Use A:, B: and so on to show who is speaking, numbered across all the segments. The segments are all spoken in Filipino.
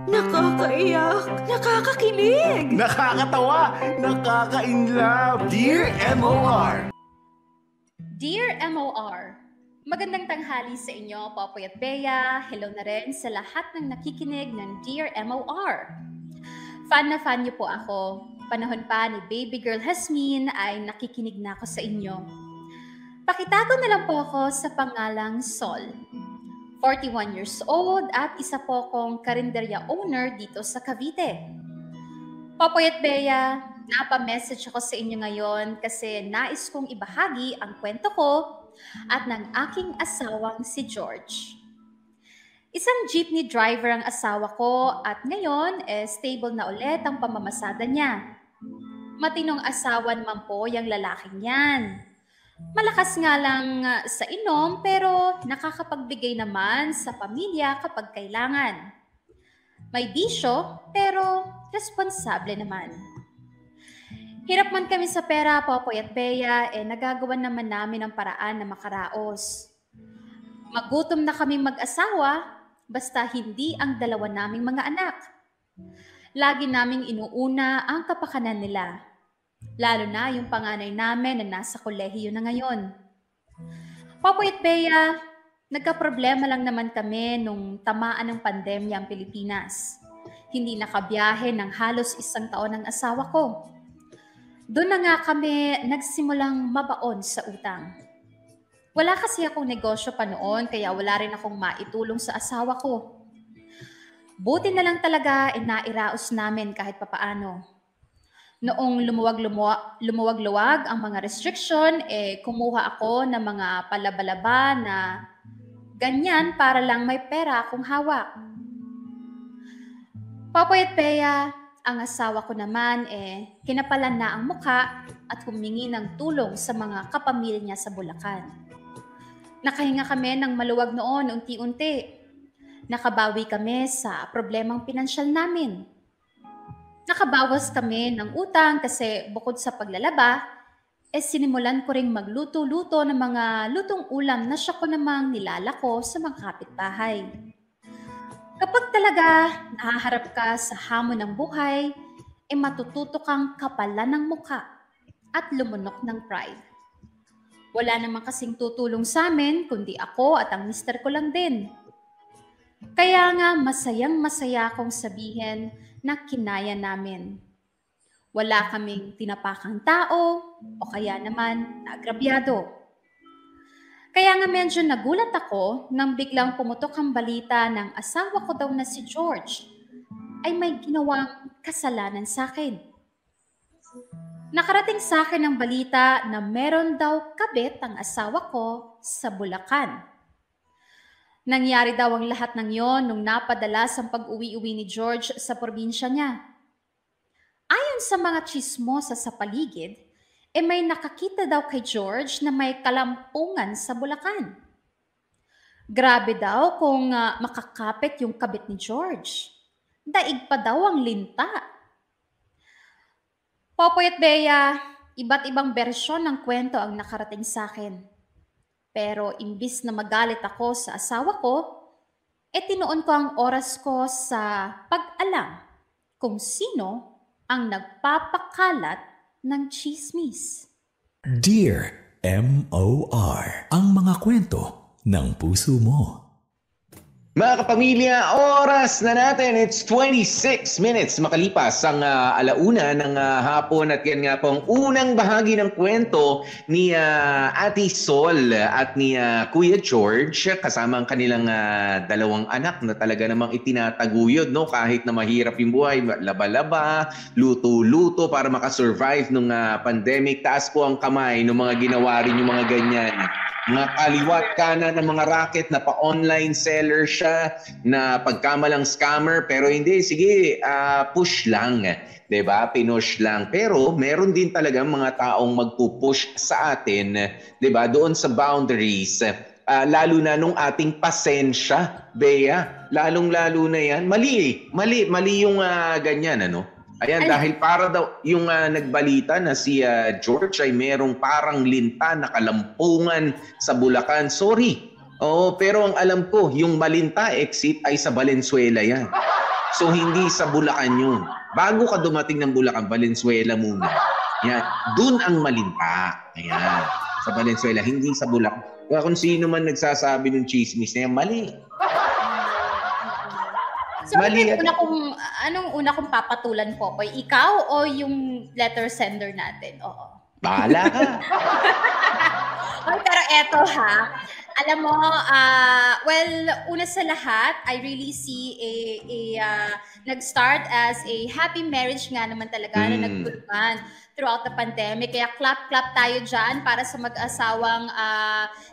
A: Nakakaiyak, nakakakilig,
B: nakakatawa, nakaka-inlove. Dear MOR!
C: Dear MOR, magandang tanghali sa inyo, Popoy at Bea. Hello na rin sa lahat ng nakikinig ng Dear MOR. Fan na fan niyo po ako. Panahon pa ni Baby Girl Hasmin ay nakikinig na ako sa inyo. Pakitago na lang po ako sa pangalang Sol. 41 years old at isa po akong karinderya owner dito sa Cavite. Popoy at Bea, napa-message ako sa inyo ngayon kasi nais kong ibahagi ang kwento ko at ng aking asawang si George. Isang jeepney driver ang asawa ko at ngayon stable na ulit ang pamamasada niya. Matinong asawa naman po yung lalaking yan. Malakas nga lang sa inom pero nakakapagbigay naman sa pamilya kapag kailangan. May bisyo pero responsable naman. Hirap man kami sa pera, Popoy at Bea, nagagawan naman namin ang paraan na makaraos. Magutom na kami mag-asawa basta hindi ang dalawa naming mga anak. Lagi naming inuuna ang kapakanan nila. Lalo na yung panganay namin na nasa kolehiyo na ngayon. Popoy at Bea, nagka-problema lang naman kami nung tamaan ng pandemya ang Pilipinas. Hindi nakabiyahe ng halos 1 taon ang asawa ko. Doon na nga kami nagsimulang mabaon sa utang. Wala kasi akong negosyo pa noon kaya wala rin akong maitulong sa asawa ko. Buti na lang talaga nairaos namin kahit papaano. Noong lumuwag-luwag ang mga restriction, kumuha ako ng mga palabalaba na ganyan para lang may pera akong hawak. Popoy at Bea, ang asawa ko naman kinapalan na ang mukha at humingi ng tulong sa mga kapamilya niya sa Bulacan. Nakahinga kami ng maluwag noon unti-unti. Nakabawi kami sa problemang pinansyal namin. Nakabawas kami ng utang kasi bukod sa paglalaba, sinimulan ko ring magluto-luto ng mga lutong ulam na siya ko namang nilalako sa mga kapitbahay. Kapag talaga nahaharap ka sa hamon ng buhay, matututo kang kapalan ng mukha at lumunok ng pride. Wala naman kasing tutulong sa amin kundi ako at ang mister ko lang din. Kaya nga masayang-masaya akong sabihin na kinaya namin. Wala kaming tinapakang tao o kaya naman naagrabyado. Kaya nga medyo nagulat ako nang biglang pumutok ang balita ng asawa ko daw na si George ay may ginawang kasalanan sa akin. Nakarating sa akin ang balita na meron daw kabit ang asawa ko sa Bulacan. Nangyari daw ang lahat ng yon nung napadalas ang pag-uwi-uwi ni George sa probinsya niya. Ayon sa mga tsismosa sa paligid, may nakakita daw kay George na may kalampungan sa Bulacan. Grabe daw kung makakapit yung kabit ni George. Daig pa daw ang linta. Popoy at Bea, iba't ibang bersyon ng kwento ang nakarating sa akin. Pero imbis na magalit ako sa asawa ko, tinuon ko ang oras ko sa pag-alam kung sino ang nagpapakalat ng chismis.
D: Dear MOR, ang mga kwento ng puso mo.
E: Mga kapamilya, oras na natin. It's 26 minutes makalipas ang alauna ng hapon at yan nga po ang unang bahagi ng kwento ni Ate Sol at ni Kuya George kasama ang kanilang dalawang anak na talaga namang itinataguyod, no? Kahit na mahirap yung buhay, laba-laba, luto-luto para makasurvive nung pandemic. Taas po ang kamay ng mga ginawa rin yung mga ganyan. Mga kaliwat kanan ng mga racket na pa-online seller siya, na pagkamalang scammer, pero hindi, sige, push lang, 'di ba? Pinush lang. Pero meron din talaga mga taong magpupush sa atin, 'di ba? Doon sa boundaries. Lalo na nung ating pasensya, Bea, lalong-lalo na 'yan. Mali yung ganyan, ano? Ayan, dahil para daw yung nagbalita na si George ay merong parang linta na kalampungan sa Bulacan. Sorry. Oo, pero ang alam ko, yung malinta exit ay sa Valenzuela yan. So hindi sa Bulacan yun. Bago ka dumating ng Bulacan, Valenzuela muna. Yan. Doon ang malinta. Ayan. Sa Valenzuela, hindi sa Bulacan. Kaya kung sino man nagsasabi ng chismis na yan, mali.
C: So, anong una kong papatulan, Popoy? Ikaw o yung letter sender natin? Oo.
E: Bahala ka.
C: Pero eto ha, alam mo, well, una sa lahat, I really see nag-start as a happy marriage nga naman talaga na nagtulungan throughout the pandemic. Kaya clap tayo dyan para sa mag-asawang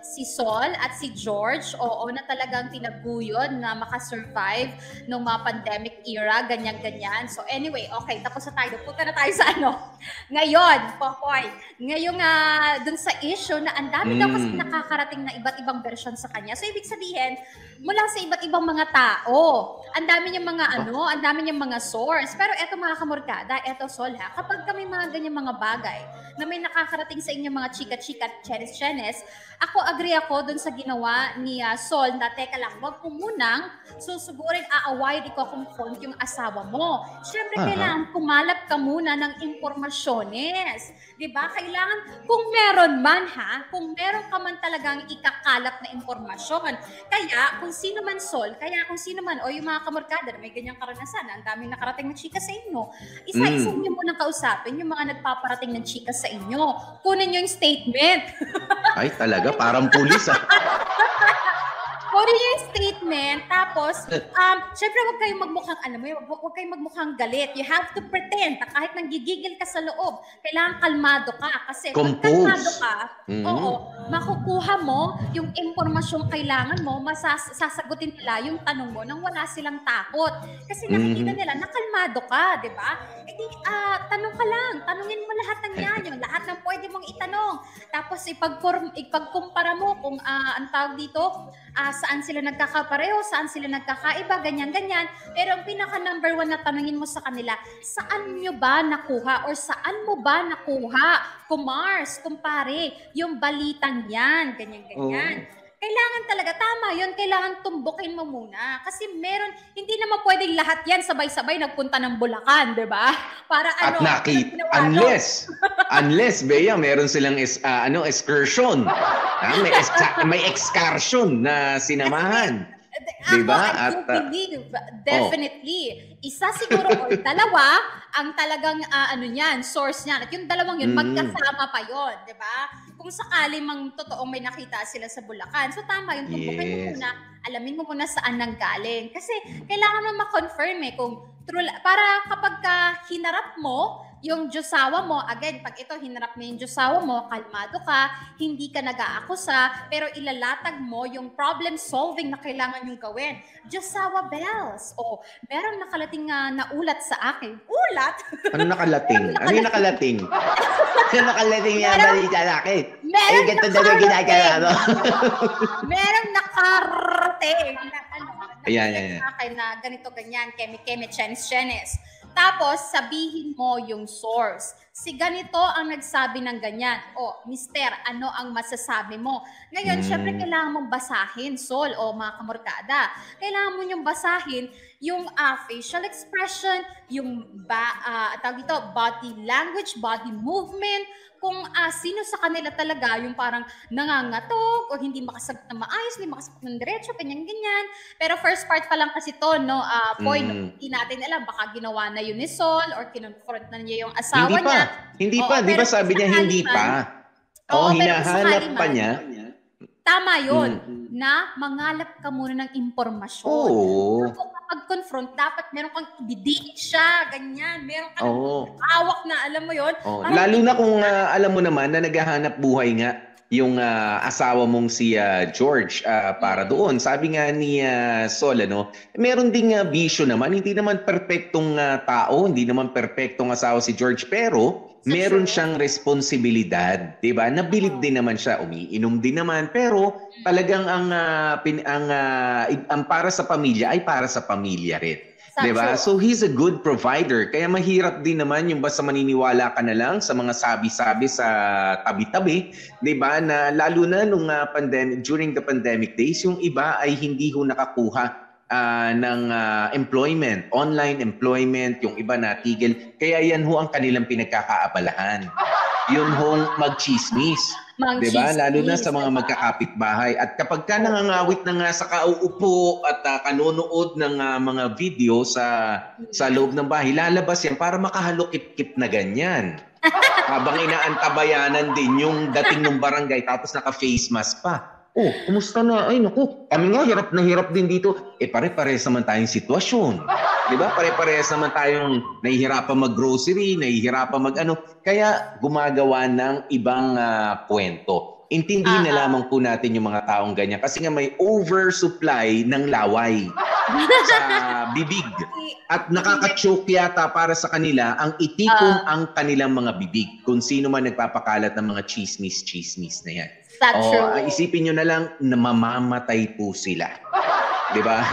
C: si Sol at si George. Oo, na talagang tinaguyod na makasurvive ng mga pandemic era, ganyan-ganyan. So anyway, okay, tapos na tayo. Punta na tayo sa Ngayon, Popoy, ngayong dun sa issue na ang dami daw kasi nakakarating na iba't ibang version sa kanya. So ibig sabihin, mula sa iba't ibang mga tao, ang dami niyang mga ang dami niyang mga source. Pero eto mga kamorkada, eto Sol ha, kapag kami mga ganyan mga bagay na may nakakarating sa inyo mga chika-chika, chenes-chenes, ako agree ako dun sa ginawa ni Sol na teka lang, wag mo munang susugurin aawayin i-confront yung asawa mo. Siyempre kailangan kumalap ka muna ng impormasyones. Diba? Kailangan, kung meron man kung meron ka man talagang ikakalap na impormasyon. Kaya, kung sino man Sol, kung sino man, o yung mga kamorkada na may ganyang karanasan, ang daming nakarating na chika sa inyo, isa-isa nyo munang kausapin yung mga nagpaparating ng chika sa inyo. Kunin nyo yung statement.
E: Ay, talaga, parang pulis
C: Kunin nyo yung statement, tapos, syempre huwag kayong magmukhang, huwag kayong magmukhang galit. You have to pretend na kahit nanggigigil ka sa loob, kailangan kalmado ka. Kasi kung kalmado ka, makukuha mo yung impormasyong kailangan mo, sasagutin nila yung tanong mo nang wala silang takot. Kasi nakikita nila na kalmado ka, di ba? E di, tanong ka lang, tanungin mo lahat ng yan, yung lahat ng pwede mong itanong. Tapos ipagkumpara mo kung ang tawag dito, saan sila nagkakapareho, saan sila nagkakaiba, ganyan-ganyan. Pero ang pinaka-number 1 na tanungin mo sa kanila, saan nyo ba nakuha or saan mo ba nakuha, kumars, kumpare, yung balitang yan, ganyan-ganyan. Kailangan talaga, tama yun, kailangan tumbukin mo muna. Kasi meron, hindi naman pwedeng lahat yan sabay-sabay nagpunta ng Bulacan, di ba? Para
E: at unless, Bea, meron silang excursion. May excursion na sinamahan. Diba?
C: Definitely. Isa siguro o dalawa ang talagang source niyan. At yung dalawang yun, magkasama pa yun. Diba? Kung sakali mang totoong may nakita sila sa Bulacan. So tama yun, tumbukin mo muna, alamin mo muna saan nanggaling. Kasi kailangan mo ma-confirm kung true, para kapag hinarap mo yung Diyosawa mo, again, pag ito hinarap mo yung Diyosawa mo, kalmado ka, hindi ka nag-aakusa, pero ilalatag mo yung problem solving na kailangan yung gawin. Diyosawa bells. O, meron nakalating na ulat sa akin. Ulat?
E: Ano nakalating? Ano yung nakalating? Ano nakalating yung balita sa akin? Ay, ganito na yung ginagawa mo.
C: Merong nakarating na
E: ayan.
C: Akin na ganito, ganyan, keme-keme, chenes-chenes. Tapos, sabihin mo yung source. Si ganito ang nagsabi ng ganyan. O, mister, ano ang masasabi mo? Ngayon, syempre, kailangan mong basahin, Sol, o mga kamorkada. Kailangan mo yung basahin yung facial expression, yung body language, body movement, kung sino sa kanila talaga yung parang nangangatok o hindi makasagot na maayos, hindi makasagot ng diretso, ganyan-ganyan. Pero first part pa lang kasi to, no? Hindi natin alam, baka ginawa na yun ni Sol or kinonfront na niya yung asawa niya.
E: Hindi pa. Di ba sabi niya hindi pa? Hinahanap pa niya.
C: Tama yun, na mangalap ka muna ng impormasyon. Kung kapag-confront, dapat meron kang ebidensya, ganyan. Meron kang awak na, alam mo yun.
E: Lalo na kung alam mo naman na naghahanap buhay nga yung asawa mong si George para doon. Sabi nga ni Sol, meron ding bisyo naman. Hindi naman perpektong tao, hindi naman perpektong asawa si George, pero meron siyang responsibilidad, 'di ba? Nabilib din naman siya, umiinom din naman, pero talagang ang para sa pamilya ay para sa pamilya rin. 'Di ba? So he's a good provider. Kaya mahirap din naman yung basta maniniwala ka na lang sa mga sabi-sabi sa tabi-tabi, 'di ba? Na lalo na nung during the pandemic days, yung iba ay hindi ho nakakuha employment, online employment, yung iba natigil. Kaya yan ho ang kanilang pinagkakaabalahan. Yun hong magchismis. Diba? Lalo na sa mga magkakapitbahay. At kapag ka nangangawit na nga sa kauupo at kanonood ng mga video sa loob ng bahay, lalabas yan para makahalukip-kip na ganyan. Habang inaantabayanan din yung dating ng barangay tapos naka-face mask pa. Oh, kumusta na? Ay, naku, kami nga hirap din dito. Pare-pares naman tayong sitwasyon. Diba? Pare-pares naman tayong nahihirapan mag-grocery, nahihirapan mag-ano. Kaya gumagawa ng ibang kwento. Intindihin na lamang po natin yung mga taong ganyan. Kasi nga may oversupply ng laway sa bibig. At nakaka-choke yata para sa kanila ang itikon ang kanilang mga bibig. Kung sino man nagpapakalat ng mga chismis na yan. Isipin nyo na lang na mamamatay po sila. Diba?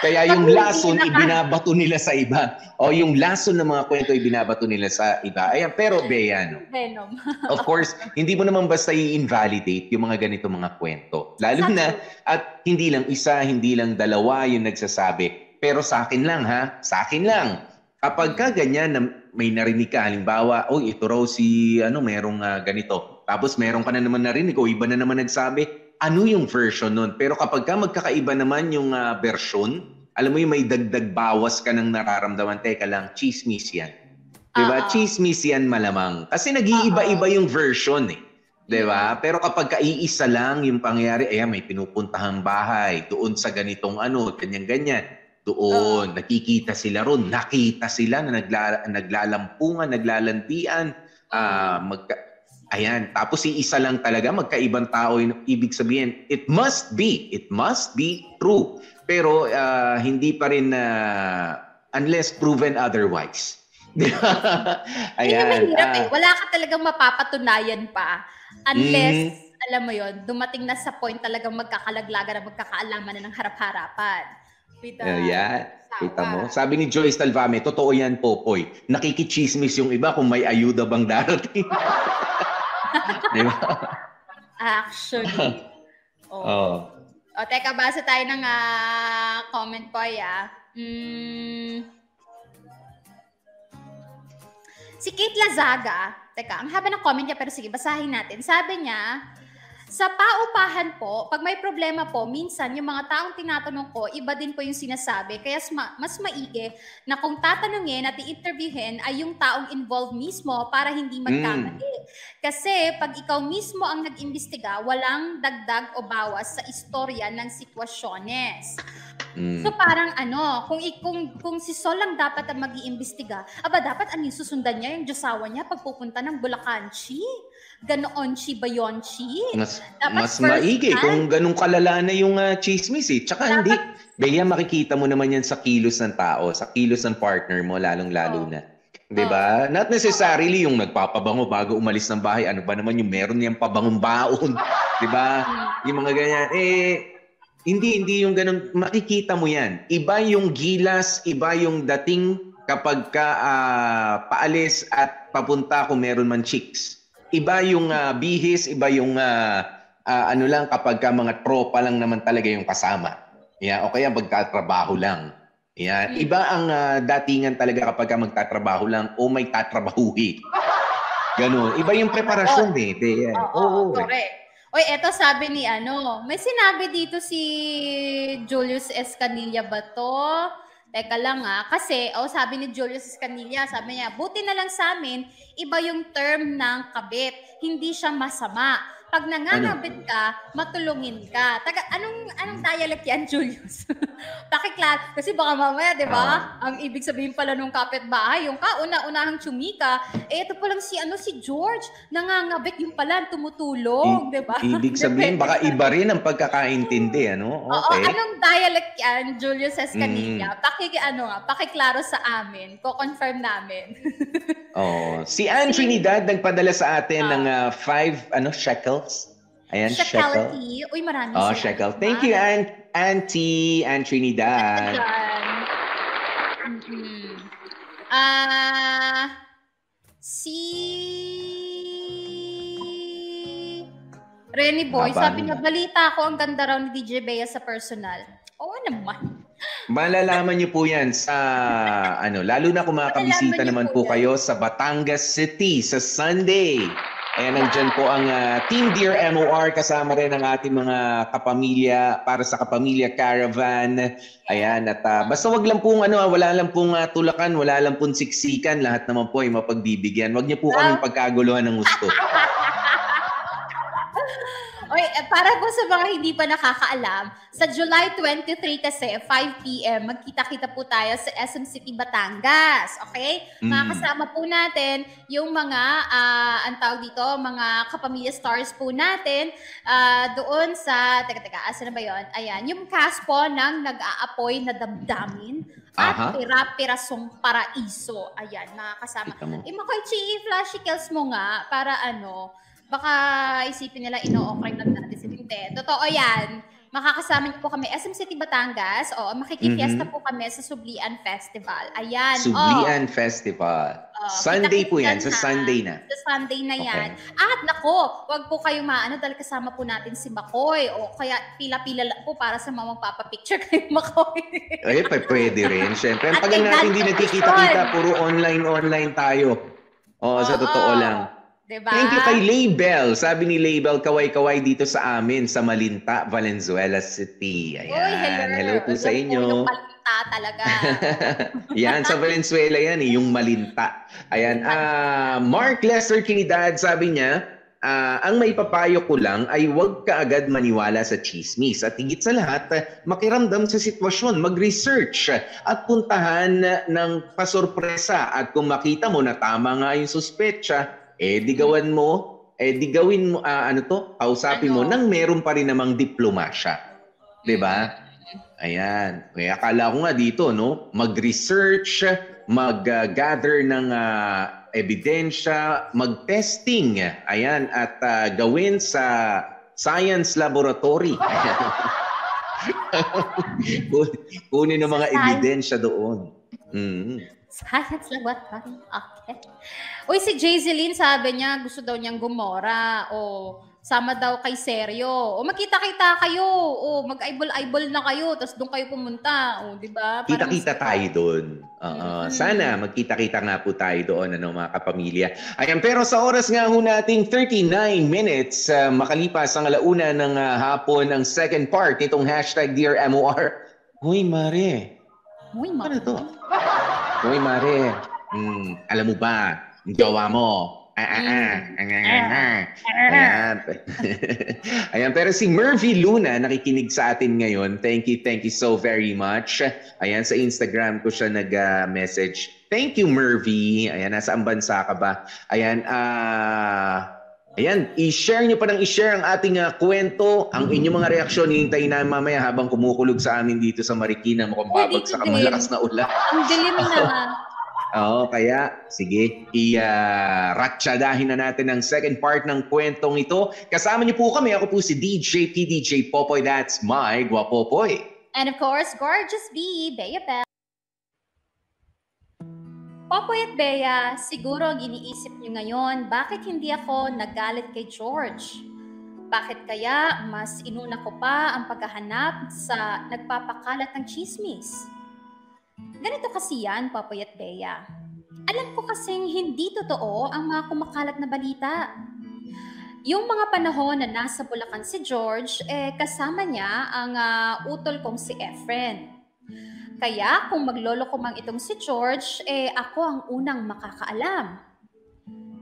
E: Kaya yung lason, ibinabato nila sa iba. O yung lason ng mga kwento, ibinabato nila sa iba. Ayan, pero Bea, no?
C: Venom.
E: Of course, hindi mo naman basta i-invalidate yung mga ganito mga kwento. Lalo na, at hindi lang isa, hindi lang dalawa yung nagsasabi. Pero sa akin lang, ha? Sa akin lang. Kapag ka ganyan, may narinig ka, halimbawa, ito raw si, merong ganito. Tapos meron ka na naman narinig, iba na naman nagsabi, ano yung version nun? Pero kapag ka magkakaiba naman yung version, alam mo yung may dagdag bawas ka ng nararamdaman, teka lang, chismis yan. Diba? Chismis yan malamang. Kasi nag-iiba-iba yung version eh. Diba? Pero kapag iisa lang yung pangyayari, may pinupuntahang bahay, doon sa ganitong ganyan-ganyan. Doon, nakikita sila ron, nakita sila na naglalampungan, naglalandian, ayan, tapos iisa lang talaga, magkaibang tao, ibig sabihin, it must be true. Pero hindi pa rin, unless proven otherwise.
C: Ayan. Wala ka talagang mapapatunayan pa, unless, alam mo yon, dumating na sa point talagang magkakalaglagan at magkakaalaman na ng harap-harapan.
E: Kita mo? Sabi ni Joyce Talvame, totoo yan, Popoy. Nakikichismis yung iba kung may ayuda bang darating. Diba?
C: Actually. Teka, basa tayo ng comment po, Si Kate Lazaga, teka, ang haba ng comment niya, pero sige, basahin natin. Sabi niya, sa paupahan po, pag may problema po, minsan yung mga taong tinatanong ko, iba din po yung sinasabi. Kaya mas maigi na kung tatanungin at i-interviewin ay yung taong involved mismo para hindi magkamali. Kasi pag ikaw mismo ang nag-imbestiga, walang dagdag o bawas sa istorya ng sitwasyones. So parang kung si Sol lang dapat ang mag-iimbestiga, dapat susundan niya yung josawa niya pagpupunta ng Bulacan, ganoon ba yon, Mas
E: maigi kung ganun kalala na yung chismis eh. Tsaka hindi, Bea, makikita mo naman yan sa kilos ng tao, sa kilos ng partner mo, lalong-lalo na. Diba? Not necessarily yung nagpapabango bago umalis ng bahay. Ano ba naman yung meron niyang pabangong baon? Diba? Yung mga ganyan. Hindi yung ganun. Makikita mo yan. Iba yung gilas, iba yung dating kapag ka paalis at papunta kung meron man chicks. Iba yung bihis, iba yung kapag ka mga tropa lang naman talaga yung kasama. O kaya magtatrabaho lang. Iba ang datingan talaga kapag ka magtatrabaho lang o may tatrabahuhi. Ganun. Iba yung preparasyon eh. Oo.
C: Correct. Oy, eto sabi ni may sinabi dito si Julius Escanilla ba to? Teka lang kasi sabi ni Julius Escanilla, sabi niya, buti na lang sa amin, iba yung term ng kabit, hindi siya masama. Pag nangangabit ka, matulungin ka. Anong dialect yan, Julius? Pakiklat. Kasi baka mamaya, di ba? Ang ibig sabihin pala nung kapitbahay, yung kauna-unahang chumika, ito palang si George, nangangabit yung pala, tumutulong, di ba?
E: Ibig sabihin, baka iba rin ang pagkakaintindi, Okay.
C: Oo, anong dialect yan, Julius Escanilla? Pakiklaro sa amin. Ko-confirm namin.
E: Si Ann Trinidad nagpadala sa atin ng 5 shekels. Ayan, shekel.
C: Uy, marami
E: shekel. Thank you, Auntie Ann Trinidad.
C: Si Renny Boy, sabi niya, balita ko ang ganda raw ni DJ Bea sa personal. Oo naman.
E: Malalaman niyo po yan sa, lalo na kung makakabisita naman po kayo sa Batangas City sa Sunday. Ayan, nandyan po ang Team Dear MOR, kasama rin ang ating mga kapamilya para sa Kapamilya Caravan. Ayan, at basta wag lang pong wala lang pong tulakan, wala lang pong siksikan, lahat naman po ay mapagbibigyan. Wag niyo po kaming pagkaguluhan ng gusto.
C: Oy, para po sa mga hindi pa nakakaalam, sa July 23 kasi, 5 p.m., magkita-kita po tayo sa SM City, Batangas. Okay? Makakasama po natin yung mga, ang tawag dito, mga kapamilya stars po natin doon sa, asan na ba yun? Ayan, yung cast po ng Nag-aapoy na Damdamin at Pira-Pirasong Paraiso. Ayan, makakasama. Makoy, flashy kills mo nga para baka isipin nila ino-okray lang natin si Tinte. Totoo yan. Makakasama niyo po kami SM City, Batangas. Makikifiesta po kami sa Sublian Festival. Ayan.
E: Sublian Festival. Sunday po yan. Sa Sunday na.
C: Sa Sunday na yan. Okay. At nako, wag po kayong dahil kasama po natin si Makoy. O kaya pila-pila po para sa mga magpapapicture kay Makoy. Ay,
E: pwede rin. Siyempre. Pag natin hindi nagkikita-kita, puro online tayo. Sa totoo lang.
C: Diba?
E: Thank you kay Label. Sabi ni Label, kaway-kaway dito sa amin sa Malinta, Valenzuela City. Ayan. Hello po sa inyo.
C: Yung Malinta talaga.
E: Yan, sa Valenzuela yan yung Malinta. Ayan. Mark Lester Trinidad, sabi niya, ang maipapayo ko lang ay huwag ka agad maniwala sa chismis. At higit sa lahat, makiramdam sa sitwasyon, mag-research at puntahan ng pasorpresa. At kung makita mo na tama nga yung suspetsya, di gawin mo, kausapin mo nang meron pa rin namang diplomasya. Diba? Ayan. Kaya akala ko nga dito, mag-research, mag-gather ng ebidensya, mag-testing. Ayan. At gawin sa science laboratory. Kunin ng mga ebidensya doon.
C: Science laboratory. Okay. Uy, si Jayzelyn sabi niya, gusto daw niyang gumora. Sama daw kay Seryo. Magkita-kita kayo. Mag-eyeball na kayo. Tapos doon kayo pumunta. Di ba?
E: Kita-kita tayo doon. Sana magkita-kita nga po tayo doon, mga kapamilya. Ayan, pero sa oras nga ho nating 39 minutes, makalipas ang alauna ng hapon, ang second part nitong hashtag Dear MOR. Uy, Mare. Ano to? Uy, Mare. Alam mo ba? Gawa mo. Ayan. Ayan, pero si Mervy Luna nakikinig sa atin ngayon. Thank you so very much. Ayan, sa Instagram ko siya nag-message. Thank you, Mervy. Ayan, nasaan bansa ka ba? Ayan, i-share nyo pa ng i-share ang ating kwento. Ang inyong mga reaksyon, hihintayin namin mamaya habang kumukulog sa amin dito sa Marikina. Mukhang babagsak ang malakas na ulan.
C: Ang dilim na.
E: Kaya sige, ratsyadahin na natin ang second part ng kwentong ito. Kasama niyo po kami. Ako po si DJ PDJ Popoy. That's my Guapopoy.
C: And of course, Gorgeous B, Bea Bell. Popoy at Bea, siguro ang iniisip niyo ngayon, bakit hindi ako nagalit kay George? Bakit kaya mas inuna ko pa ang paghahanap sa nagpapakalat ng chismis? Ganito kasi yan, Popoy at Bea. Alam ko kasing hindi totoo ang mga kumakalat na balita. Yung mga panahon na nasa Bulacan si George, kasama niya ang utol kong si Efren. Kaya kung magloloko mang itong si George, ako ang unang makakaalam.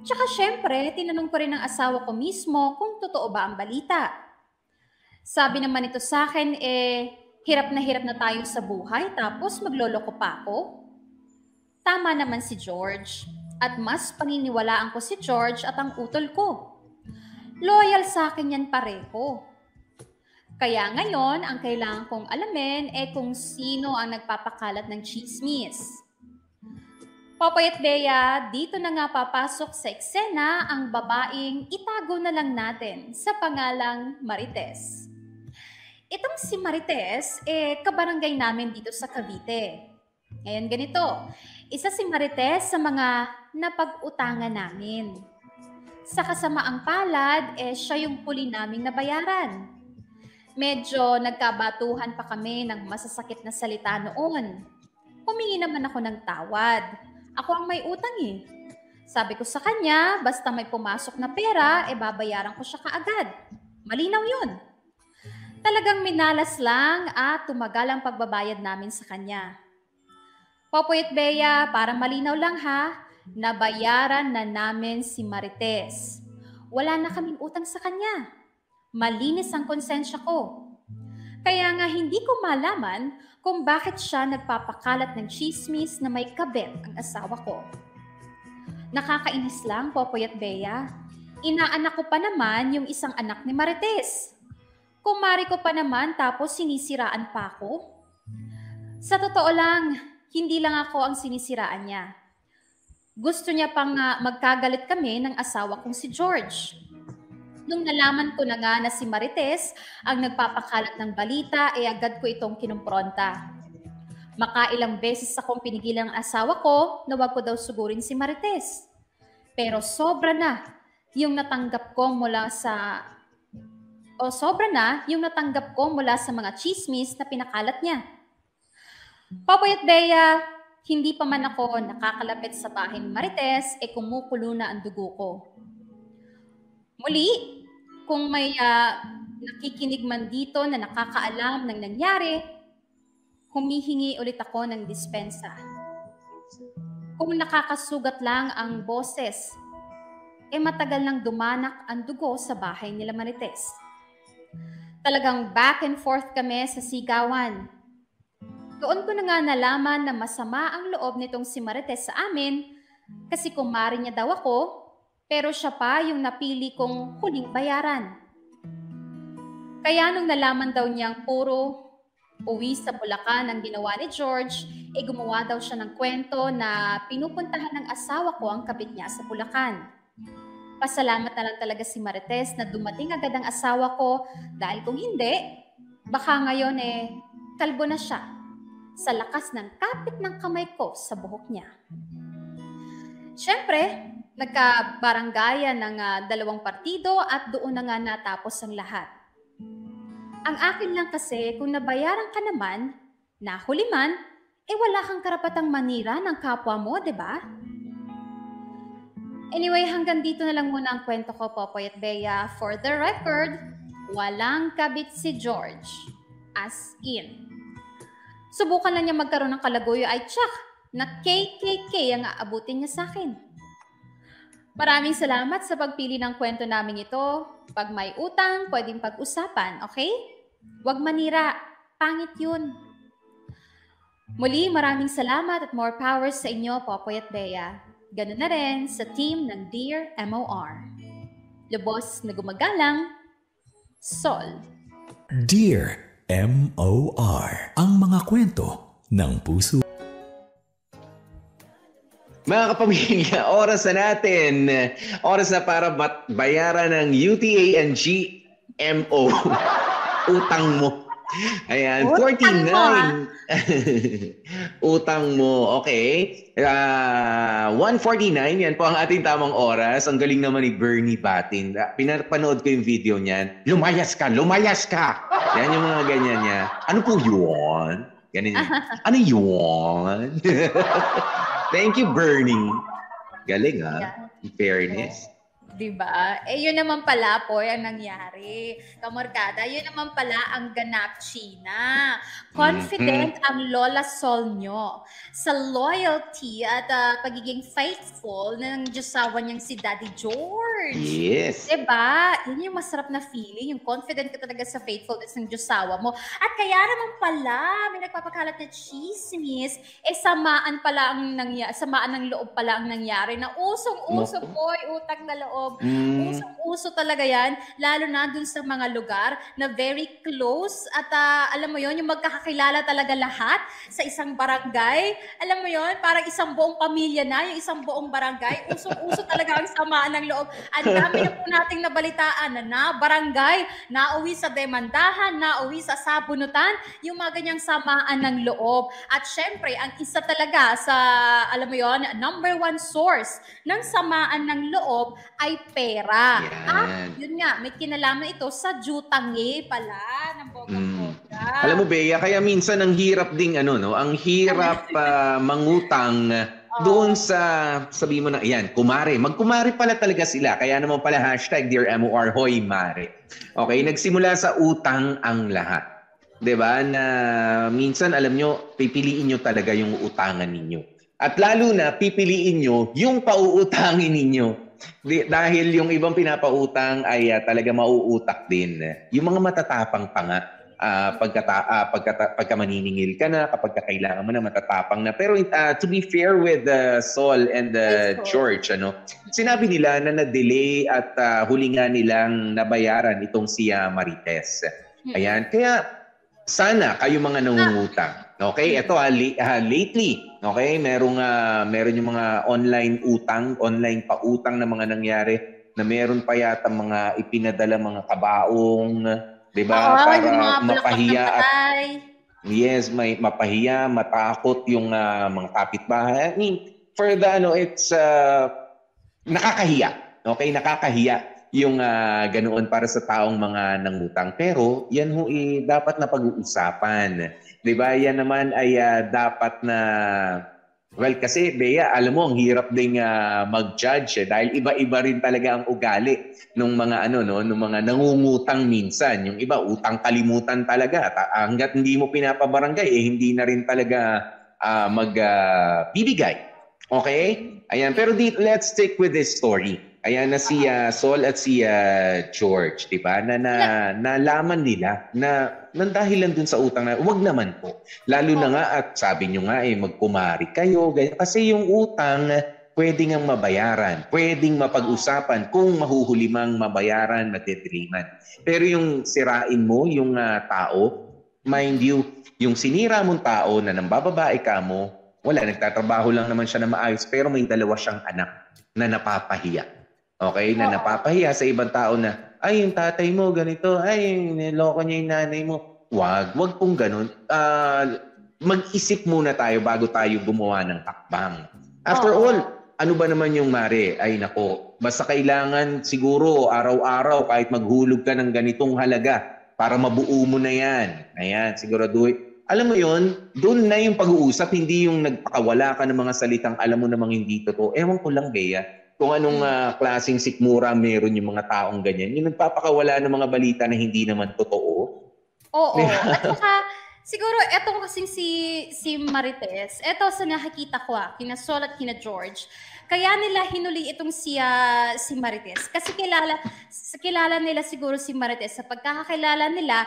C: Tsaka syempre, tinanong ko rin ang asawa ko mismo kung totoo ba ang balita. Sabi naman ito sa akin, hirap na tayo sa buhay tapos magloloko pa ako? Tama naman si George. At mas paniniwalaan ko si George at ang utol ko. Loyal sa akin yan pareho. Kaya ngayon, ang kailangan kong alamin kung sino ang nagpapakalat ng chismis. Popoy at Bea, dito na nga papasok sa eksena ang babaeng itago na lang natin sa pangalang Marites. Itong si Marites, kabarangay namin dito sa Cavite. Ngayon ganito, isa si Marites sa mga napag-utangan namin. Sa kasamaang palad, siya yung puli naming nabayaran. Medyo nagkabatuhan pa kami ng masasakit na salita noon. Humingi naman ako ng tawad. Ako ang may utang eh. Sabi ko sa kanya, basta may pumasok na pera, babayaran ko siya kaagad. Malinaw yun. Talagang minalas lang at tumagal ang pagbabayad namin sa kanya. Popoy at Bea, para malinaw lang ha, nabayaran na namin si Marites. Wala na kaming utang sa kanya. Malinis ang konsensya ko. Kaya nga hindi ko malaman kung bakit siya nagpapakalat ng chismis na may kabit ang asawa ko. Nakakainis lang, Popoy at Bea. Inaanak ko pa naman yung isang anak ni Marites. Kumari ko pa naman tapos sinisiraan pa ako. Sa totoo lang, hindi lang ako ang sinisiraan niya. Gusto niya pang magkagalit kami ng asawa kong si George. Nung nalaman ko na nga na si Marites ang nagpapakalat ng balita, agad ko itong kinumpronta. Makailang beses akong pinigilan ang asawa ko na wag ko daw sugurin si Marites. Pero sobra na yung natanggap ko mula sa mga chismis na pinakalat niya. Popoy at Bea, hindi pa man ako nakakalapit sa bahay ni Marites, kumukulo na ang dugo ko. Muli, kung may nakikinig man dito na nakakaalam ng nangyari, humihingi ulit ako ng dispensa. Kung nakakasugat lang ang boses, matagal nang dumanak ang dugo sa bahay nila Marites. Talagang back and forth kami sa sigawan. Doon ko na nga nalaman na masama ang loob nitong si Marites sa amin kasi kumari niya daw ako, pero siya pa yung napili kong huling bayaran. Kaya nung nalaman daw niyang puro uwi sa Bulacan ang ginawa ni George, gumawa daw siya ng kwento na pinupuntahan ng asawa ko ang kabit niya sa Bulacan. Pasalamat na lang talaga si Marites na dumating agad ang asawa ko dahil kung hindi, baka ngayon kalbo na siya sa lakas ng kapit ng kamay ko sa buhok niya. Siyempre, nagkabaranggayan ng dalawang partido at doon na nga natapos ang lahat. Ang akin lang kasi, kung nabayaran ka naman, nahuli man, wala kang karapatang manira ng kapwa mo, di ba? Anyway, hanggang dito na lang muna ang kwento ko, Popoy at Bea. For the record, walang kabit si George. As in. Subukan lang niya magkaroon ng kalaguyo ay tsak, na KKK ang aabutin niya sa akin. Maraming salamat sa pagpili ng kwento namin ito. Pag may utang, pwedeng pag-usapan, okay? Huwag manira. Pangit yun. Muli, maraming salamat at more power sa inyo, Popoy at Bea. Ganun na rin sa team ng Dear MOR. Lubos na gumagalang, Sol.
D: Dear MOR. Ang mga kwento ng puso.
E: Mga kapamilya, oras na natin. Oras na para bayaran ng UTA and GMO. Utang mo. Ayan, 49. Utang mo. Okay. 1:49. Yan po ang ating tamang oras. Ang galing naman ni Bernie Batin. Pinapanood ko yung video niyan. Lumayas ka! Lumayas ka! Yan yung mga ganyan niya. Ano po yun? Ganun yun. Ano yun? Thank you, Bernie. Galing ha? In fairness.
C: Diba? Yun naman pala po ang nangyari. Kamorkada, yun naman pala ang ganap China. Confident ang Lola Sol nyo sa loyalty at pagiging faithful ng Diyosawa niyang si Daddy George.
E: Yes.
C: Diba? Yun yung masarap na feeling, yung confident ka talaga sa faithfulness ng Diyosawa mo. At kaya naman pala, may nagpapakalat na chismis, samaan pala ang samaan ng loob pala ang nangyari na usong-uso po, utang na loob. Usong-uso talaga yan, lalo na dun sa mga lugar na very close at alam mo yon, yung magkakakilala talaga lahat sa isang barangay. Alam mo yon, parang isang buong pamilya na, yung isang buong barangay. Usong-uso talaga ang samaan ng loob. Ang dami na po nating nabalitaan na barangay, nauwi sa demandahan, nauwi sa sabunutan, yung mga ganyang samaan ng loob. At syempre, ang isa talaga sa, alam mo yon, number one source ng samaan ng loob ay ay pera.
E: Yan.
C: At yun nga, may kinalaman ito sa jutangi pala ng bonggang-bongga.
E: Alam mo, Bea, kaya minsan ang hirap ding ang hirap mangutang doon sa, sabi mo na, yan, kumare. Magkumare pala talaga sila. Kaya naman pala hashtag Dear MOR, hoy mare. Okay, nagsimula sa utang ang lahat. 'Di ba? Na minsan, alam nyo, pipiliin nyo talaga yung utangan ninyo. At lalo na, pipiliin nyo yung pauutangin ninyo. Dahil yung ibang pinapautang ay talaga mauutak din. Yung mga matatapang pa nga, pagka maniningil ka na, kapag kailangan mo na matatapang na. Pero to be fair with Sol and George, sinabi nila na na-delay at huli nga nilang nabayaran itong si Marites. Ayan, kaya sana kayo mga nangungutang. Okay, ito lately, okay, meron yung mga online utang, online pautang na mga nangyari na meron pa yata mga ipinadala mga kabaong, 'di ba? Para mapahiya at yes, may mapahiya, matakot yung mga kapitbahay. I mean, for the it's nakakahiya. Okay, nakakahiya yung ganoon para sa taong mga nangutang. Pero yan ho dapat na pag-uusapan. 'Di ba? Yan naman ay dapat na kasi Bea, alam mo ang hirap ding mag-judge dahil iba-iba rin talaga ang ugali ng mga ng mga nangungutang minsan. Yung iba utang kalimutan talaga. Hangga't hindi mo pinapabarangay hindi na rin talaga magbibigay. Okay? Ayan, pero let's stick with this story. Ayan na si Sol at si George, di ba? Nalaman nila na dahilan dun sa utang na, wag naman po. Lalo na nga at sabi nyo nga magkumari kayo. Kasi yung utang, pwede ngang mabayaran. Pwedeng mapag-usapan kung mahuhuli mang mabayaran, matitiliman. Pero yung sirain mo, yung tao, mind you, yung sinira mong tao na nambababae ka mo, wala, nagtatrabaho lang naman siya na maayos, pero may dalawa siyang anak na napapahiya. Okay, na napapahiya sa ibang tao na, ay, yung tatay mo ganito, ay, niloko niya yung nanay mo. Wag pong ganun. Mag-isip muna tayo bago tayo gumawa ng takbang. After all, ano ba naman yung mare? Ay, nako, basta kailangan siguro araw-araw kahit maghulog ka ng ganitong halaga para mabuo mo na yan. Ayan, siguraduhin. Alam mo yon, doon na yung pag-uusap, hindi yung nagpakawala ka ng mga salitang alam mo namang hindi totoo. Ewan ko lang, Bea, kung anong klaseng sikmura meron yung mga taong ganyan. Yung nagpapakawala ng mga balita na hindi naman totoo.
C: Oo. At saka, siguro, etong kasing si Marites, eto sa nakikita ko kina Sol at kina George, kaya nila hinuli itong si Marites. Kasi kilala nila siguro si Marites. Sa pagkakakilala nila,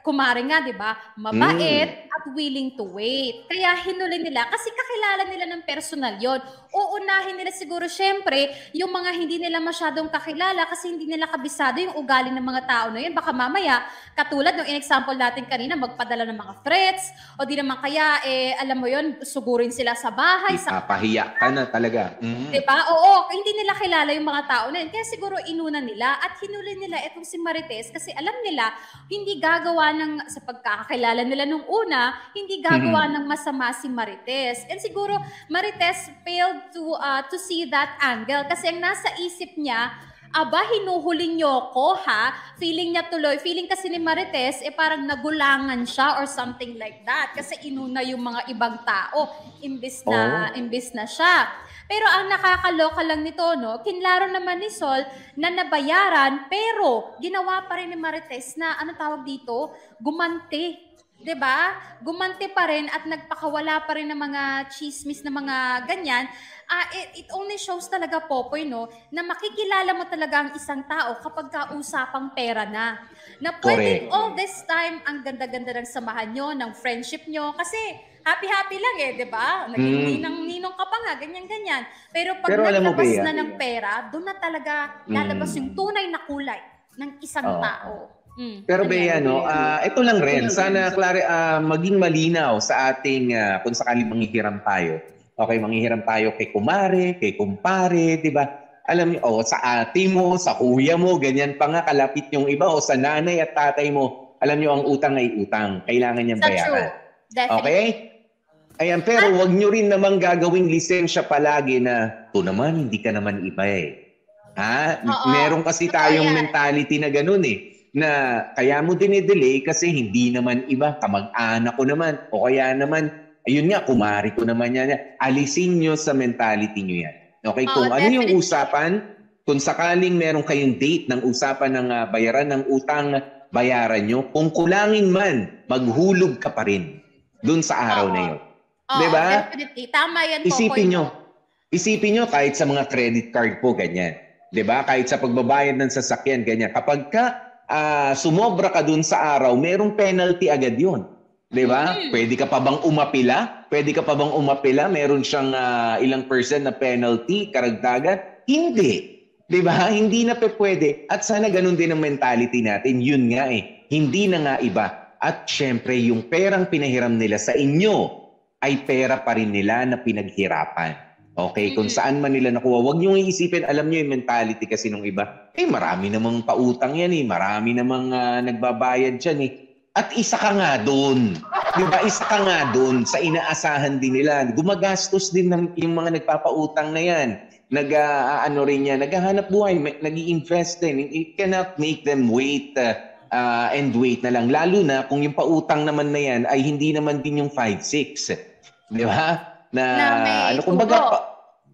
C: kumare nga, di ba? Mabait at willing to wait. Kaya hinuli nila. Kasi kakilala nila ng personal yon. Uunahin nila siguro, syempre, yung mga hindi nila masyadong kakilala kasi hindi nila kabisado yung ugali ng mga tao na yun. Baka mamaya, katulad ng in-example natin kanina, magpadala ng mga threats, o di naman kaya, alam mo yon, sugurin sila sa bahay.
E: Pahiya ka na talaga.
C: Diba? Oo, hindi nila kilala yung mga tao na yun. Kaya siguro inuna nila at hinuli nila itong si Marites kasi alam nila, hindi gagawa sa pagkakakilala nila nung una, hindi gagawa ng masama si Marites. And siguro, Marites failed to see that angle kasi ang nasa isip niya, aba, hinuhuli niyo ko Feeling kasi ni Marites, parang nagulangan siya or something like that. Kasi inuna yung mga ibang tao, imbis na siya. Pero ang nakakaloka lang nito, kinlaro naman ni Sol na nabayaran, pero ginawa pa rin ni Marites na, gumante. 'Di ba? Gumante pa rin at nagpakawala pa rin ng mga chismis na mga ganyan. It only shows talaga, Popoy, na makikilala mo talaga ang isang tao kapag kausapang pera na. Na pwedeng all this time, ang ganda-ganda ng samahan nyo, ng friendship nyo. Kasi happy-happy lang 'di ba? Naging ninong ka pa nga, ganyan-ganyan. Pero pag naglabas na ng pera, doon na talaga lalabas yung tunay na kulay ng isang tao.
E: Pero Bea, ito lang rin. Sana, maging malinaw sa ating, kung sakali manghihiram tayo. Okay, manghihiram tayo kay kumare, kay kumpare, di ba? Alam niyo, sa ate mo, sa kuya mo, ganyan pa nga, kalapit yung iba, o sa nanay at tatay mo. Alam niyo, ang utang ay utang. Kailangan niyang bayaran. Okay? Ayan, pero wag niyo rin namang gagawing lisensya palagi na, ito naman, hindi ka naman iba Meron kasi tayong mentality na ganun na kaya mo dine-delay kasi hindi naman iba, kamag-anak ko naman, o kaya naman, ayun nga, kumari ko naman yan. Alisin nyo sa mentality nyo yan. Okay, kung ano yung usapan, kung sakaling meron kayong date ng usapan ng bayaran ng utang, bayaran nyo. Kung kulangin man, maghulog ka pa rin dun sa araw na yun. Diba?
C: Definitely. Tama yan po.
E: Isipin nyo kahit sa mga credit card po, ganyan. Diba? Kahit sa pagbabayad ng sasakyan, ganyan. Kapag sumobra ka dun sa araw, merong penalty agad yun. Diba? Pwede ka pa bang umapila? Meron siyang ilang percent na penalty, karagdagan? Hindi. Diba? Hindi na pwede. At sana ganun din ang mentality natin. Yun nga hindi na nga iba. At syempre, yung perang pinahiram nila sa inyo ay pera pa rin nila na pinaghirapan. Okay, kung saan man nila nakuha, huwag niyong iisipin, alam niyo yung mentality kasi nung iba, marami namang pautang yan marami namang nagbabayad dyan At isa ka nga doon. Diba? Isa ka nga doon sa inaasahan din nila. Gumagastos din yung mga nagpapautang na yan. Naghahanap buhay, nag-i-invest din. You cannot make them wait and wait na lang. Lalo na kung yung pautang naman na yan ay hindi naman din yung 5-6. Di ba? Na kumbaga,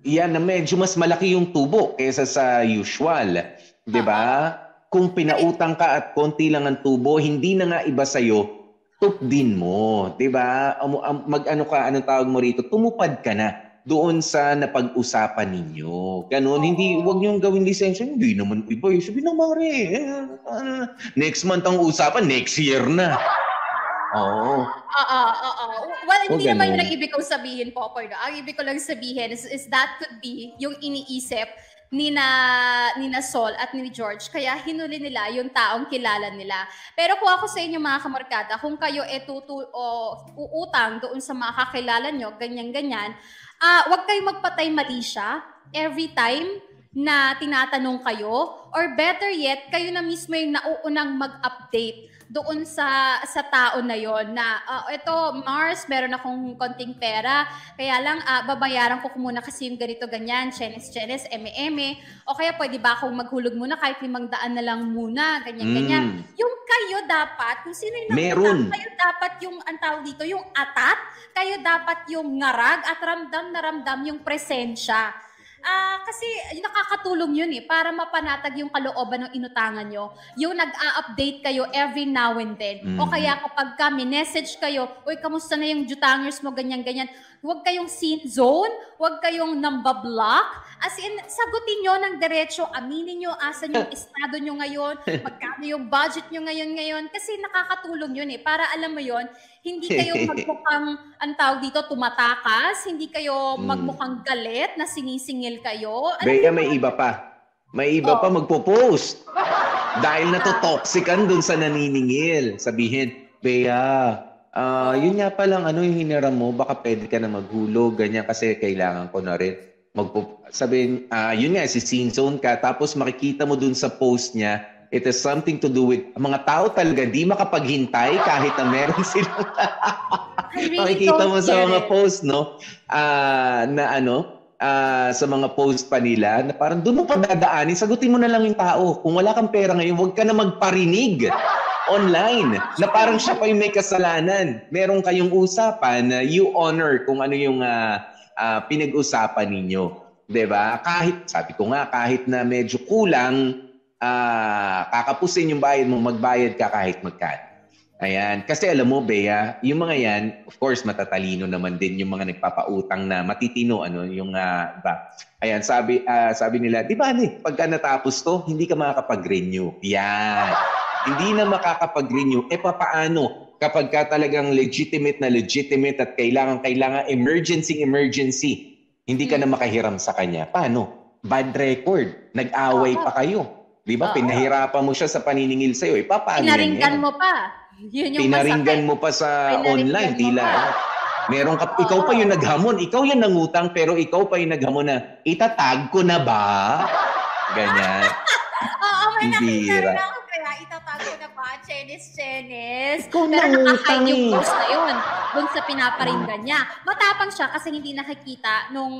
E: na medyo mas malaki yung tubo kaysa sa usual. Di ba? Kung pinautang ka at konti lang ang tubo, hindi na nga iba sa'yo, tupdin mo. Di ba? Anong tawag mo rito? Tumupad ka na doon sa napag-usapan ninyo. Ganun, huwag niyong gawin lisensya. Hindi naman iba. Sabi na, Mare, next month ang usapan, next year na. Oo.
C: Well, hindi naman yun ang ibig kong sabihin, Popoy. Ang ibig ko lang sabihin is that could be yung iniisip ni na Sol at ni George. Kaya hinuli nila yung taong kilala nila. Pero kung ako sa inyo mga kamarkada, kung kayo uutang doon sa mga kakilala nyo, ganyan-ganyan, huwag kayong magpatay mali siya every time na tinatanong kayo. Or better yet, kayo na mismo yung nauunang mag-update doon sa tao na yon na ito Mars, meron akong konting pera, kaya lang babayaran ko muna kasi yung ganito ganyan, chenes, eme, o kaya pwede ba akong maghulog muna kahit 500 na lang muna, ganyan. Yung kayo dapat, kung sino yung nakutang, kayo dapat yung antawag dito, yung atat, kayo dapat yung ngarag at ramdam na ramdam yung presensya. Kasi nakakatulong yun para mapanatag yung kalooban ng inutangan nyo. Yung nag-a-update kayo every now and then. O kaya kapag message kayo, uy, kamusta na yung jutangers mo, ganyan-ganyan. Huwag kayong scene zone, huwag kayong nambablock. As in, sagutin nyo ng diretso, aminin nyo asan yung estado nyo ngayon, magkano yung budget nyo ngayon. Kasi nakakatulong yun para alam mo yun, hindi kayo magmukhang, ang tawag dito, tumatakas, hindi kayo magmukhang galit na sinisingil kayo.
E: Bea, may iba pa. May iba pa magpo-post. Dahil natotoxican dun sa naniningil. Sabihin, Bea, yun nga palang yung hiniram mo, baka pwede ka na maghulog, ganyan kasi kailangan ko na rin. Sabihin, yun nga, si scene zone ka, tapos makikita mo dun sa post niya, it has something to do with mga tao talaga di makapaghintay kahit na meron silang makikita mo sa mga post sa mga post pa nila na parang doon mo pa dadaanin, sagutin mo na lang yung tao. Kung wala kang pera ngayon, huwag ka na magparinig online na parang siya pa yung may kasalanan. Meron kayong usapan na you honor kung ano yung pinag-usapan ninyo. Diba? Sabi ko nga, kahit na medyo kulang, kakapusin yung bayad mo, magbayad ka kahit magkano. Ayan. Kasi alam mo, Bea, yung mga yan, of course, matatalino naman din yung mga nagpapautang na matitino, yung iba. Ayan, sabi nila, di ba, pagka natapos to, hindi ka makakapag-renew. Yan. Hindi na makakapag-renew. Papaano kapag ka talagang legitimate at kailangan emergency, hindi ka na makahiram sa kanya? Paano? Bad record. Nag-away pa kayo. Di ba? Pinahirapan mo siya sa paniningil sa'yo. Paano
C: pinaringgan mo pa. Yun yung
E: pinaringgan mo pa sa online. Tila. Meron ka, ikaw pa yung naghamon. Ikaw yung nangutang, pero ikaw pa yung naghamon na, itatag ko na ba? Ganyan.
C: Oo, may nakita rin ako. Kaya itatag ko na ba? Chenis.
E: Ikaw
C: Pero
E: nangutang
C: nakahide yung post na yun. Doon sa pinaparinggan niya. Matapang siya kasi hindi nakikita nung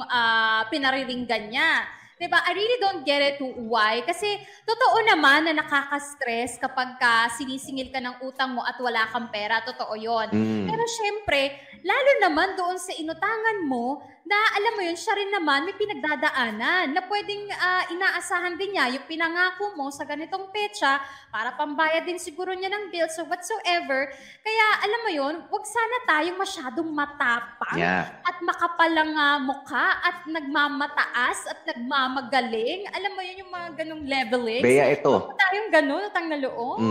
C: pinariringgan niya. Diba? I really don't get it why. Kasi totoo naman na nakaka-stress kapag sinisingil ka ng utang mo at wala kang pera. Totoo yon. Pero syempre, lalo naman doon sa inutangan mo, na alam mo yun, siya rin naman may pinagdadaanan na pwedeng inaasahan din niya yung pinangako mo sa ganitong petsa para pambayad din siguro niya ng bills or whatsoever. Kaya alam mo yun, wag sana tayong masyadong matapang at makapalang mukha at nagmamataas at nagmamagaling. Alam mo yun yung mga ganong leveling.
E: Bea, ito.
C: Huwag tayong ganon, utang na loob.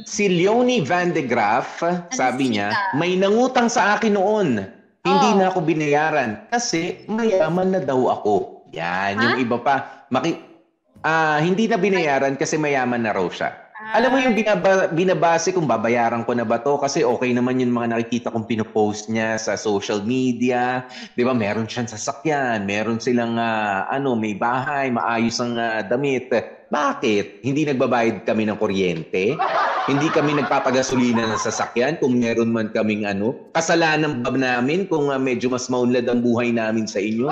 E: Si Leonie Van de Graaf, sabi niya, may nangutang sa akin noon. Hindi na ako binayaran kasi mayaman na daw ako. Yan, yung iba pa. Hindi na binayaran kasi mayaman na raw siya. Alam mo yung binabase kung babayaran ko na ba to kasi okay naman yung mga nakikita kong pinopost niya sa social media. Di ba? Meron siyang sasakyan, meron silang may bahay, maayos ang damit. Bakit? Hindi nagbabayad kami ng kuryente? Hindi kami nagpapagasolina ng sasakyan kung meron man kaming kasalanan ba namin kung medyo mas maunlad ang buhay namin sa inyo?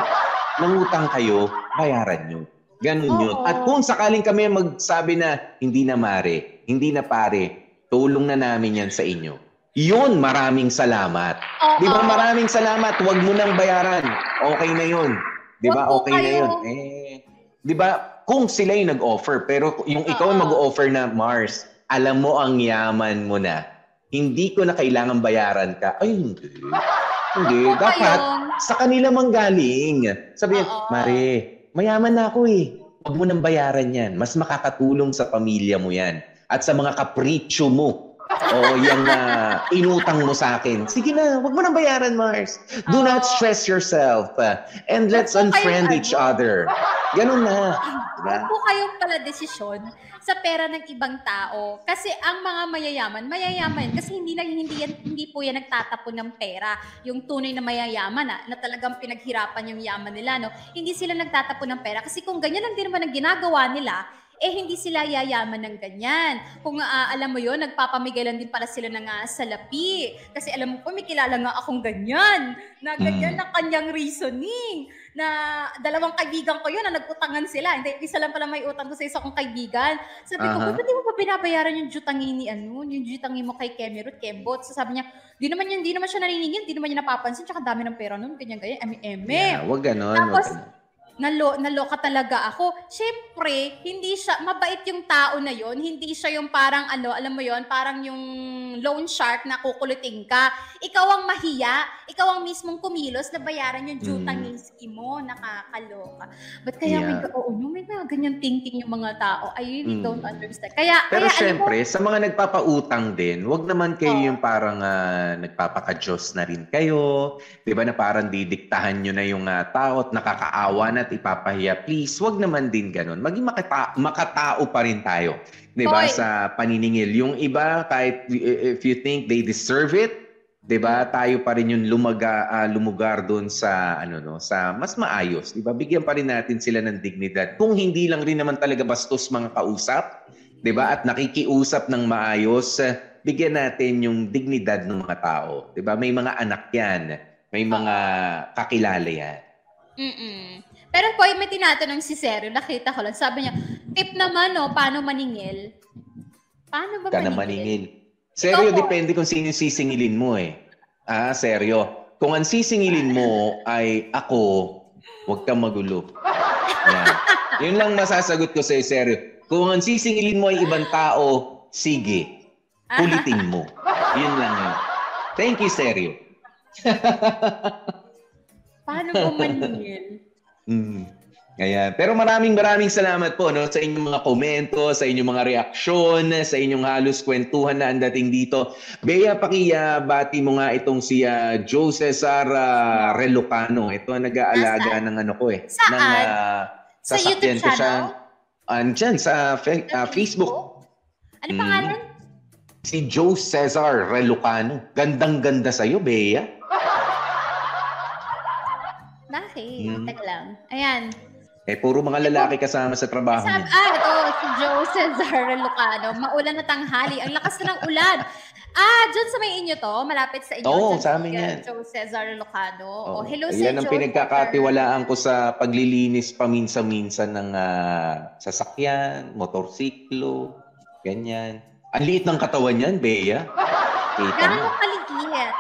E: Nangutang kayo, bayaran nyo. Ganun yun. At kung sakaling kami magsabi na hindi na mare, hindi na pare, tulong na namin yan sa inyo. Yun, maraming salamat. Di ba maraming salamat? Huwag mo nang bayaran. Okay na yun. Di ba? Okay na yun. Di ba? Kung sila yung nag-offer, pero yung ikaw mag-offer na, Mars, alam mo ang yaman mo na, hindi ko na kailangan bayaran ka. Ay, hindi. Hindi. Dapat sa kanila manggaling. Sabihin, Mare, mayaman na ako eh. Huwag mo nang bayaran yan. Mas makakatulong sa pamilya mo yan. At sa mga kapritsyo mo. O yung inutang mo sa akin. Sige na, huwag mo nang bayaran, Mars. Do not stress yourself. And let's unfriend each other. Ganun na. Diba?
C: Huwag po kayong pala desisyon sa pera ng ibang tao. Kasi ang mga mayayaman kasi hindi po yan nagtatapon ng pera. Yung tunay na mayayaman na talagang pinaghirapan yung yaman nila, no? Hindi sila nagtatapon ng pera. Kasi kung ganyan lang din naman ang ginagawa nila, hindi sila yayaman ng ganyan. Kung alam mo yon, nagpapamigay lang din pala sila ng salapi. Kasi alam mo po, may kilala nga akong ganyan. Na ganyan na kanyang reasoning. Na dalawang kaibigan ko yun na nag-utangan sila. Hindi, isa lang pala may utang ko sa isa kong kaibigan. Sabi ko, ba't di mo ba binabayaran yung jutangin yung jutangin mo kay Kemerut, Kembot? So sabi niya, di naman siya naniningil, di naman niya napapansin, tsaka dami ng pera nun, ganyan.
E: Yeah, wag ganon.
C: Tapos, naloka talaga ako. Siyempre, hindi siya, mabait yung tao na yon, hindi siya yung parang alam mo yon, parang yung loan shark na kukulitin ka. Ikaw ang mahiya, ikaw ang mismong kumilos na bayaran yung jutangin mo, nakakaloka. But kaya may mga ganyan thinking yung mga tao. I really don't understand.
E: Pero syempre, sa mga nagpapautang din, wag naman kayo yung parang nagpapaka-Diyos na rin kayo. Diba na parang didiktahan nyo na yung tao at nakakaawa na at ipapahiya. Please, wag naman din ganun. Maging makatao pa rin tayo. Diba? Sa paniningil. Yung iba, kahit if you think they deserve it, diba? Tayo pa rin yung lumugar doon sa, sa mas maayos. Diba? Bigyan pa rin natin sila ng dignidad. Kung hindi lang rin naman talaga bastos mga kausap, diba? At nakikiusap ng maayos, bigyan natin yung dignidad ng mga tao. Diba? May mga anak yan. May mga kakilala yan.
C: Pero po, may tinatanong si Seryo, nakita ko lang. Sabi niya, tip naman, paano maningil? Paano ba maningil?
E: Seryo, depende kung sino sisingilin mo eh. Seryo. Kung ang sisingilin mo ay ako, huwag kang magulo. Yan. Yun lang masasagot ko sa'yo, Seryo. Kung ang sisingilin mo ay ibang tao, sige. Kulitin mo. Yun lang yun. Thank you, Seryo.
C: Paano mo maningil?
E: Ayan. Pero maraming salamat po sa inyong mga komento, sa inyong mga reaksyon, sa inyong halos kwentuhan na ang dating dito. Bea, bati mo nga itong si Joe Cesar Relocano. Ito ang nag-aalaga ng
C: Saan?
E: Sa YouTube channel? Andyan, sa Facebook.
C: Ano pangalan?
E: Si Joe Cesar Relocano. Gandang-ganda sa'yo, Bea.
C: Bakit? Teka lang. Ayan.
E: Puro mga lalaki kasama sa trabaho niya.
C: Ito, si Joe Cesar Relocano. Maulan na tanghali. Ang lakas na ng ulan. Dyan sa may inyo to? Malapit sa inyo?
E: Oo,
C: Dyan
E: sa amin yan.
C: Joe Cesar Locano.
E: Oh,
C: Hello sa
E: yan ang
C: Joe
E: pinagkakatiwalaan ko sa paglilinis paminsan-minsan ng sasakyan, motorsiklo, ganyan. Ang liit ng katawan yan, Bea. Kita mo.
C: Gano'ng kaliit?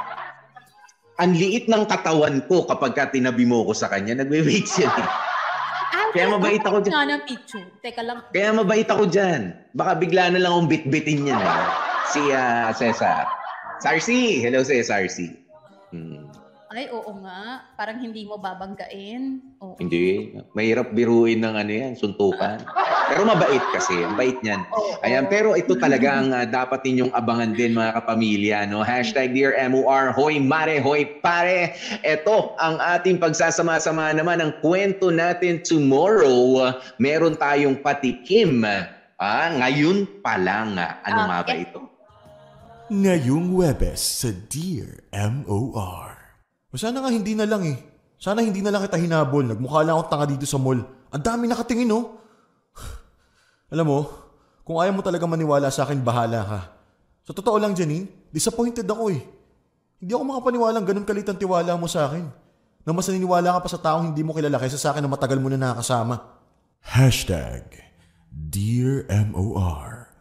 E: Ang liit ng katawan ko kapag tinabi mo ko sa kanya, nagwe-wait siya. Kaya mabait ako dyan.
C: Ng picture. Teka lang.
E: Kaya mabait ako dyan. Baka bigla na lang akong bit-bitin yan. Si Cesar. Sarsi! Hello si Sarsi.
C: Ay, oo nga. Parang hindi mo babanggain. Oo.
E: Hindi. Mahirap biruin ng suntukan. Pero mabait kasi. Ang bait niyan. Ayan, pero ito talaga ang dapat ninyong abangan din mga kapamilya. No? Hashtag Dear MOR, hoy mare, hoy pare. Ito ang ating pagsasama-sama naman ang kwento natin tomorrow. Meron tayong patikim. Ngayon pa lang. Ano nga ba ito?
B: Ngayong Webes sa Dear MOR. Sana nga hindi na lang eh. Sana hindi na lang kita hinabol. Nagmukha lang akong tanga dito sa mall. Ang dami nakatingin oh. Alam mo, kung ayaw mo talaga maniwala sa akin, bahala ka. Sa totoo lang, Janine, disappointed ako eh. Hindi ako makapaniwalang ganun kalit ang tiwala mo sa akin. Na mas naniniwala ka pa sa taong hindi mo kilala kaysa sa akin na matagal mo na nakakasama. Hashtag Dear MOR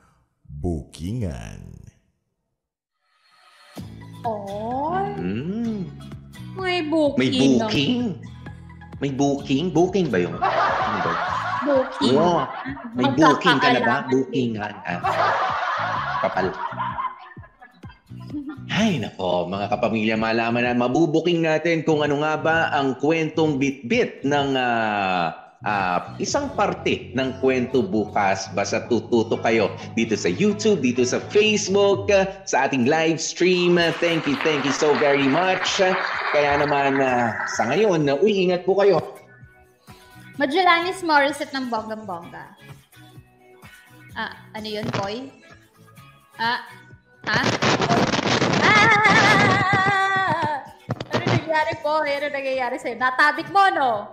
B: Bookingan.
C: May booking.
E: May booking? May booking? Booking ba yun? Ano ba?
C: Booking.
E: Oo. May booking ka na ba? Booking ka. Kapal. Ay, nako, mga kapamilya, malaman na mabubuking natin kung ano nga ba ang kwentong bit-bit ng isang parte ng kwento bukas. Basta tututo kayo dito sa YouTube, dito sa Facebook, sa ating live stream. Thank you so very much. Kaya naman sa ngayon, ingat po kayo.
C: Majalanis Morissette ng bonggang-bongga. Ano yun, Boy? Ano nangyayari, Boy? Ano nangyayari sa'yo? Natabig mo, no?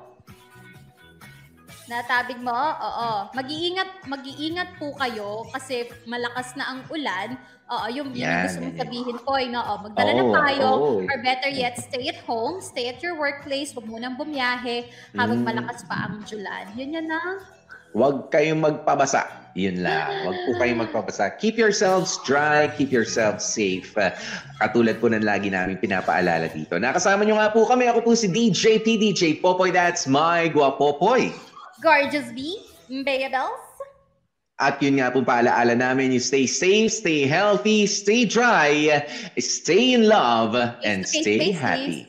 C: Natabig mo? Oo. Mag-iingat po kayo kasi malakas na ang ulan. Oo, yung gusto mong sabihin ko, magdala ng payo or better yet, stay at home, stay at your workplace, huwag munang bumiyahe habang malakas pa ang ulan. Yun na.
E: Huwag kayong magpabasa. Yun lang. Huwag po kayong magpabasa. Keep yourselves dry, keep yourselves safe. Katulad po ng lagi namin pinapaalala dito. Nakasama nyo nga po kami. Ako po si DJ PDJ Popoy. That's my Guapopoy.
C: Gorgeous B, Bea Bells.
E: At yun nga po paalaala namin, you stay safe, stay healthy, stay dry, stay in love, and stay happy.